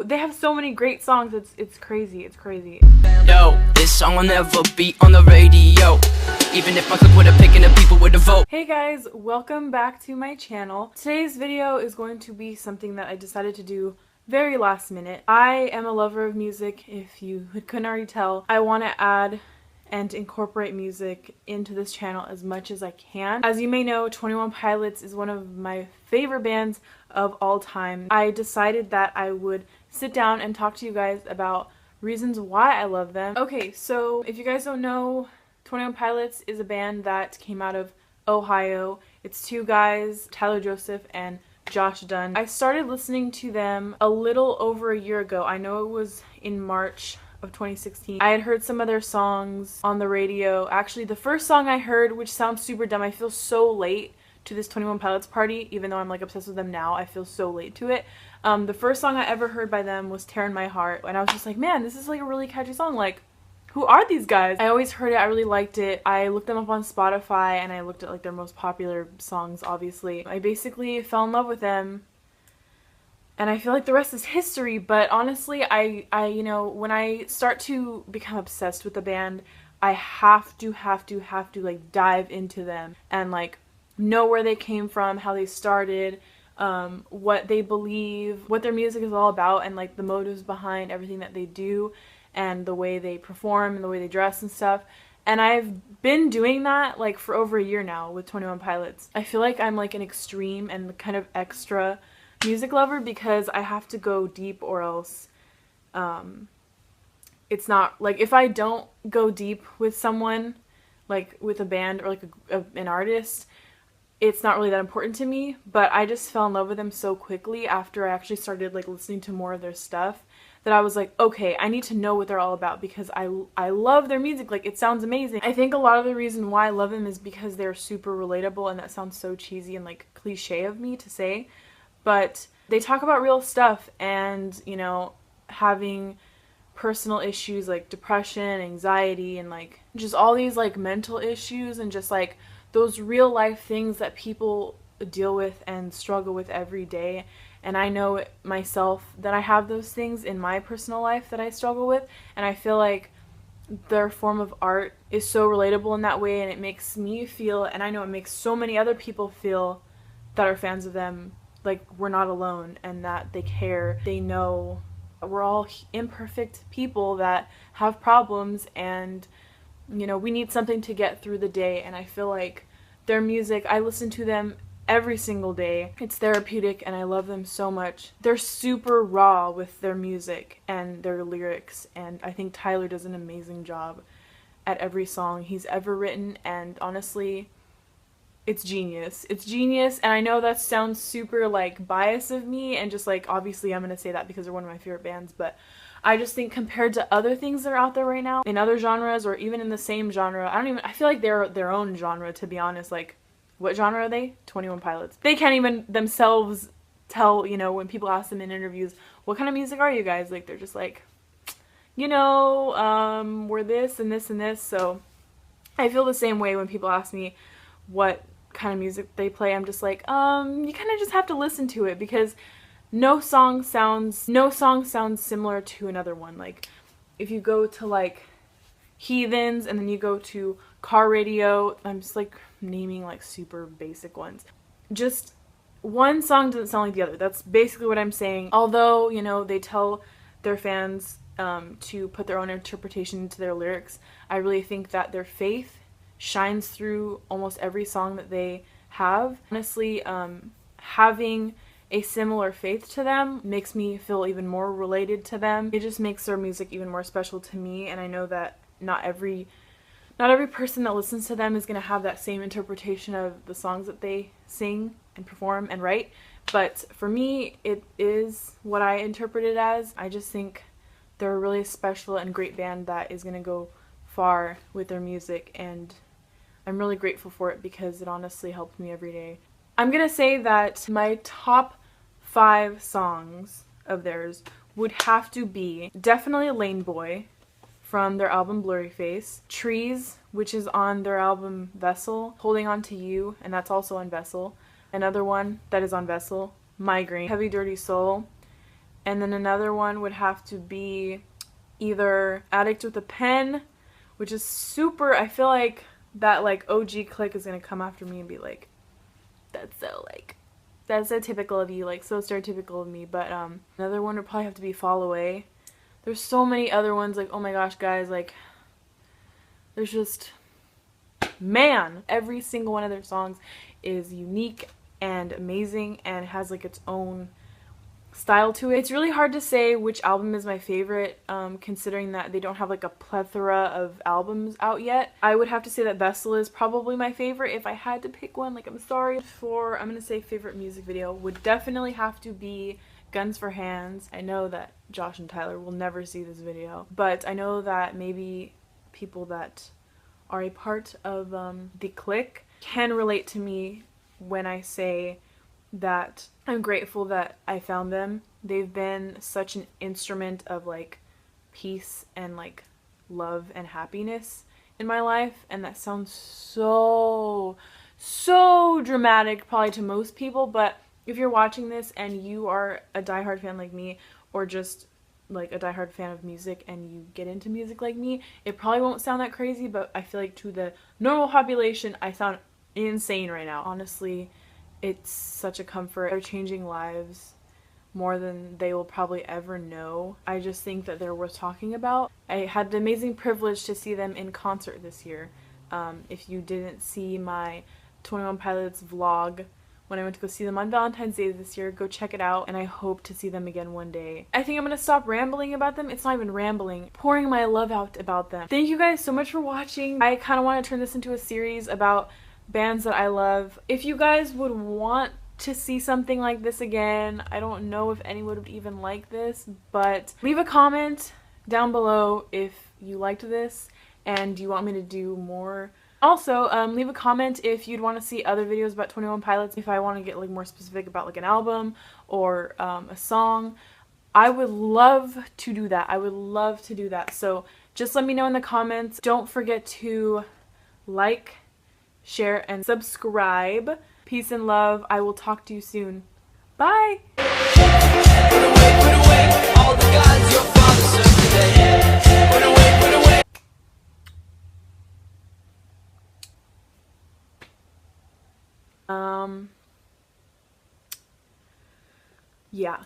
they have so many great songs. It's crazy. It's crazy. Yo, this song will never be on the radio, even if my clip would have taken the people with the vote. Hey guys, welcome back to my channel. Today's video is going to be something that I decided to do very last minute. I am a lover of music, if you couldn't already tell. I want to add and incorporate music into this channel as much as I can. As you may know, 21 Pilots is one of my favorite bands of all time. I decided that I would sit down and talk to you guys about reasons why I love them. Okay, so if you guys don't know, 21 Pilots is a band that came out of Ohio. It's two guys, Tyler Joseph and Josh Dunn. I started listening to them a little over a year ago. I know it was in March of 2016. I had heard some of their songs on the radio. Actually, the first song I heard, which sounds super dumb, I feel so late to this 21 Pilots party, even though I'm like obsessed with them now, I feel so late to it. The first song I ever heard by them was Tearin' My Heart, and I was just like, man, this is like a really catchy song. Like, who are these guys? I always heard it, I really liked it. I looked them up on Spotify and I looked at like their most popular songs, obviously. I basically fell in love with them. And I feel like the rest is history, but honestly, I you know, when I start to become obsessed with the band, I have to like dive into them and like know where they came from, how they started, what they believe, what their music is all about, and like the motives behind everything that they do and the way they perform and the way they dress and stuff. And I've been doing that like for over a year now with 21 Pilots. I feel like I'm like an extreme and kind of extra music lover because I have to go deep, or else it's not like, if I don't go deep with someone, like with a band or like an artist, it's not really that important to me. But I just fell in love with them so quickly after I actually started like listening to more of their stuff that I was like, okay, I need to know what they're all about because I love their music. Like, it sounds amazing. I think a lot of the reason why I love them is because they're super relatable, and that sounds so cheesy and like cliche of me to say, but they talk about real stuff, and you know, having personal issues like depression, anxiety, and like just all these like mental issues, and just like those real life things that people deal with and struggle with every day. And I know myself that I have those things in my personal life that I struggle with, and I feel like their form of art is so relatable in that way, and it makes me feel, and I know it makes so many other people feel that are fans of them, like we're not alone and that they care. They know we're all imperfect people that have problems, and you know, we need something to get through the day. And I feel like their music, I listen to them every single day. It's therapeutic and I love them so much. They're super raw with their music and their lyrics, and I think Tyler does an amazing job at every song he's ever written, and honestly, it's genius. It's genius, and I know that sounds super like biased of me, and just like obviously I'm gonna say that because they're one of my favorite bands, but I just think compared to other things that are out there right now in other genres, or even in the same genre, I feel like they're their own genre, to be honest. Like, what genre are they? 21 Pilots. They can't even themselves tell, you know, when people ask them in interviews, what kind of music are you guys? Like, they're just like, you know, we're this and this and this. So I feel the same way when people ask me what kind of music they play. I'm just like, you kind of just have to listen to it, because no song sounds similar to another one. Like, if you go to like Heathens and then you go to Car Radio, I'm just like naming like super basic ones, just one song doesn't sound like the other. That's basically what I'm saying. Although, you know, they tell their fans to put their own interpretation into their lyrics, I really think that their faith shines through almost every song that they have. Honestly, having a similar faith to them makes me feel even more related to them. It just makes their music even more special to me, and I know that not every person that listens to them is going to have that same interpretation of the songs that they sing and perform and write, but for me, it is what I interpret it as. I just think they're a really special and great band that is going to go far with their music, and I'm really grateful for it because it honestly helped me every day. I'm gonna say that my top 5 songs of theirs would have to be definitely Lane Boy from their album Blurry Face, Trees, which is on their album Vessel, Holding On To You, and that's also on Vessel, another one that is on Vessel, Migraine, Heavy Dirty Soul, And then another one would have to be either Addict with a Pen, which is super, I feel like that like OG clique is gonna come after me and be like, that's so typical of you, like so stereotypical of me. But another one would probably have to be Fall Away. There's so many other ones, like, oh my gosh, guys, like, there's just, man, every single one of their songs is unique and amazing and has like its own style to it. It's really hard to say which album is my favorite, considering that they don't have like a plethora of albums out yet. I would have to say that Vessel is probably my favorite if I had to pick one. Like, I'm sorry. I'm gonna say favorite music video would definitely have to be Guns for Hands. I know that Josh and Tyler will never see this video, but I know that maybe people that are a part of the clique can relate to me when I say that I'm grateful that I found them. They've been such an instrument of like peace and like love and happiness in my life, and that sounds so dramatic probably to most people, but if you're watching this and you are a diehard fan like me, or just like a diehard fan of music and you get into music like me, it probably won't sound that crazy, but I feel like to the normal population I sound insane right now. Honestly, it's such a comfort. They're changing lives more than they will probably ever know. I just think that they're worth talking about. I had the amazing privilege to see them in concert this year. If you didn't see my 21 Pilots vlog when I went to go see them on Valentine's Day this year, go check it out, and I hope to see them again one day. I think I'm gonna stop rambling about them. It's not even rambling. Pouring my love out about them. Thank you guys so much for watching. I kind of want to turn this into a series about bands that I love. If you guys would want to see something like this again, I don't know if anyone would even like this, but leave a comment down below if you liked this and you want me to do more. Also, leave a comment if you'd want to see other videos about 21 Pilots, if I want to get like more specific about like an album or a song. I would love to do that. I would love to do that. So just let me know in the comments. Don't forget to like, share, and subscribe. Peace and love. I will talk to you soon. Bye! Put away all the gods your father served today. Put away. Yeah.